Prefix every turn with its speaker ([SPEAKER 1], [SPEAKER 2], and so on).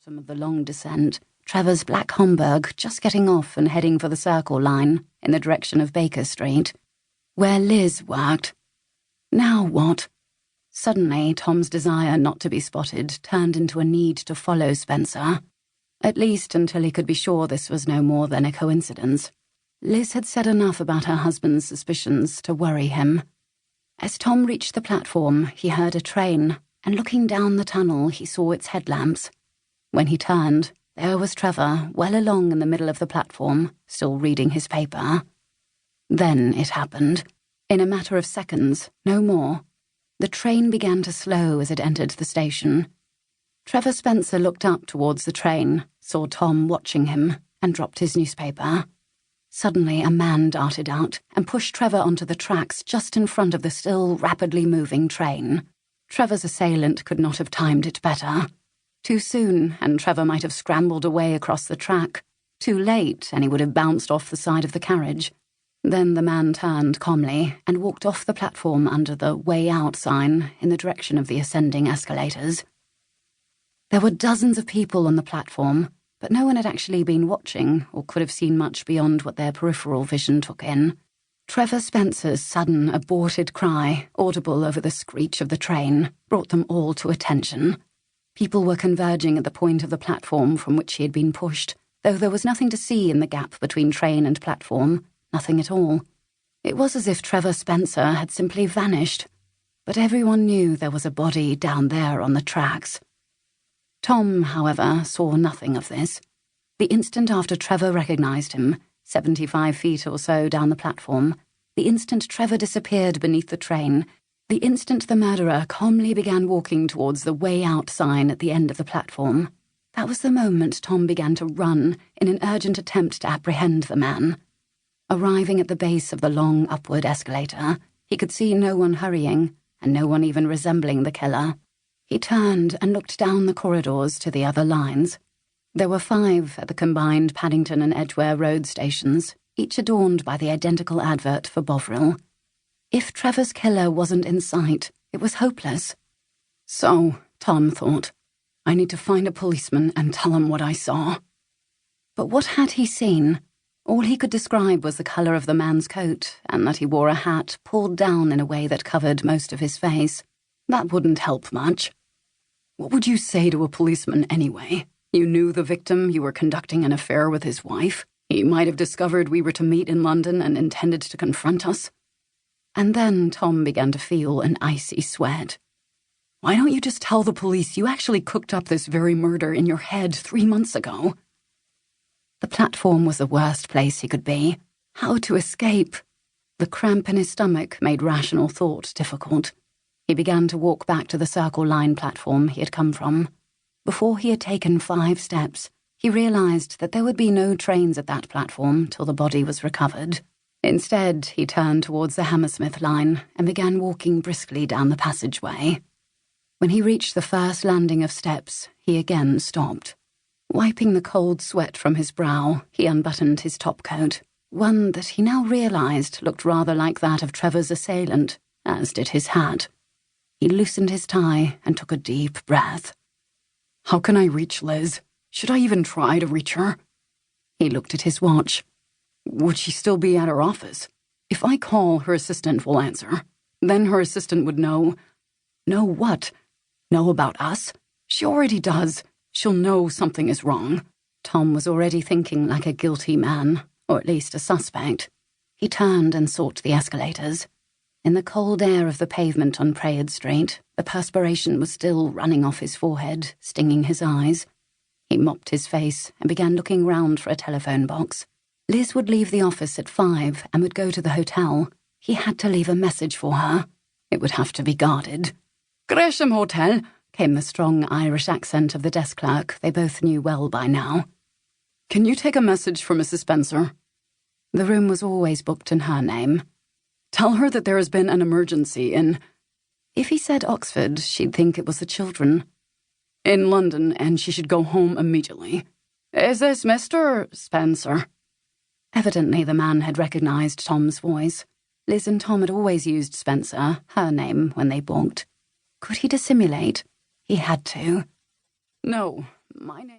[SPEAKER 1] bottom of the long descent, Trevor's black Homburg just getting off and heading for the Circle Line in the direction of Baker Street, where Liz worked. Now what? Suddenly, Tom's desire not to be spotted turned into a need to follow Spencer, at least until he could be sure this was no more than a coincidence. Liz had said enough about her husband's suspicions to worry him. As Tom reached the platform, he heard a train, and looking down the tunnel, he saw its headlamps. When he turned, there was Trevor, well along in the middle of the platform, still reading his paper. Then it happened. In a matter of seconds, no more. The train began to slow as it entered the station. Trevor Spencer looked up towards the train, saw Tom watching him, and dropped his newspaper. Suddenly, a man darted out and pushed Trevor onto the tracks just in front of the still rapidly moving train. Trevor's assailant could not have timed it better. Too soon, and Trevor might have scrambled away across the track. Too late, and he would have bounced off the side of the carriage. Then the man turned calmly and walked off the platform under the "Way Out" sign in the direction of the ascending escalators. There were dozens of people on the platform, but no one had actually been watching or could have seen much beyond what their peripheral vision took in. Trevor Spencer's sudden, aborted cry, audible over the screech of the train, brought them all to attention. People were converging at the point of the platform from which he had been pushed, though there was nothing to see in the gap between train and platform, nothing at all. It was as if Trevor Spencer had simply vanished, but everyone knew there was a body down there on the tracks. Tom, however, saw nothing of this. The instant after Trevor recognized him, 75 feet or so down the platform, the instant Trevor disappeared beneath the train, the instant the murderer calmly began walking towards the "Way Out" sign at the end of the platform, that was the moment Tom began to run in an urgent attempt to apprehend the man. Arriving at the base of the long upward escalator, he could see no one hurrying, and no one even resembling the killer. He turned and looked down the corridors to the other lines. There were 5 at the combined Paddington and Edgware road stations, each adorned by the identical advert for Bovril. If Trevor's killer wasn't in sight, it was hopeless. So, Tom thought, I need to find a policeman and tell him what I saw. But what had he seen? All he could describe was the colour of the man's coat, and that he wore a hat pulled down in a way that covered most of his face. That wouldn't help much. What would you say to a policeman anyway? You knew the victim, you were conducting an affair with his wife. He might have discovered we were to meet in London and intended to confront us. And then Tom began to feel an icy sweat. Why don't you just tell the police you actually cooked up this very murder in your head 3 months ago? The platform was the worst place he could be. How to escape? The cramp in his stomach made rational thought difficult. He began to walk back to the Circle Line platform he had come from. Before he had taken 5 steps, he realized that there would be no trains at that platform till the body was recovered. Instead, he turned towards the Hammersmith line and began walking briskly down the passageway. When he reached the first landing of steps, he again stopped. Wiping the cold sweat from his brow, he unbuttoned his topcoat, one that he now realized looked rather like that of Trevor's assailant, as did his hat. He loosened his tie and took a deep breath. How can I reach Liz? Should I even try to reach her? He looked at his watch. Would she still be at her office? If I call, her assistant will answer. Then her assistant would know. Know what? Know about us? She already does. She'll know something is wrong. Tom was already thinking like a guilty man, or at least a suspect. He turned and sought the escalators. In the cold air of the pavement on Prayard Street, the perspiration was still running off his forehead, stinging his eyes. He mopped his face and began looking round for a telephone box. Liz would leave the office at 5 and would go to the hotel. He had to leave a message for her. It would have to be guarded. Gresham Hotel, came the strong Irish accent of the desk clerk they both knew well by now. Can you take a message for Mrs. Spencer? The room was always booked in her name. Tell her that there has been an emergency in... If he said Oxford, she'd think it was the children. In London, and she should go home immediately. Is this Mr. Spencer? Evidently the man had recognized Tom's voice. Liz and Tom had always used Spencer, her name, when they booked. Could he dissimulate? He had to. No, my name...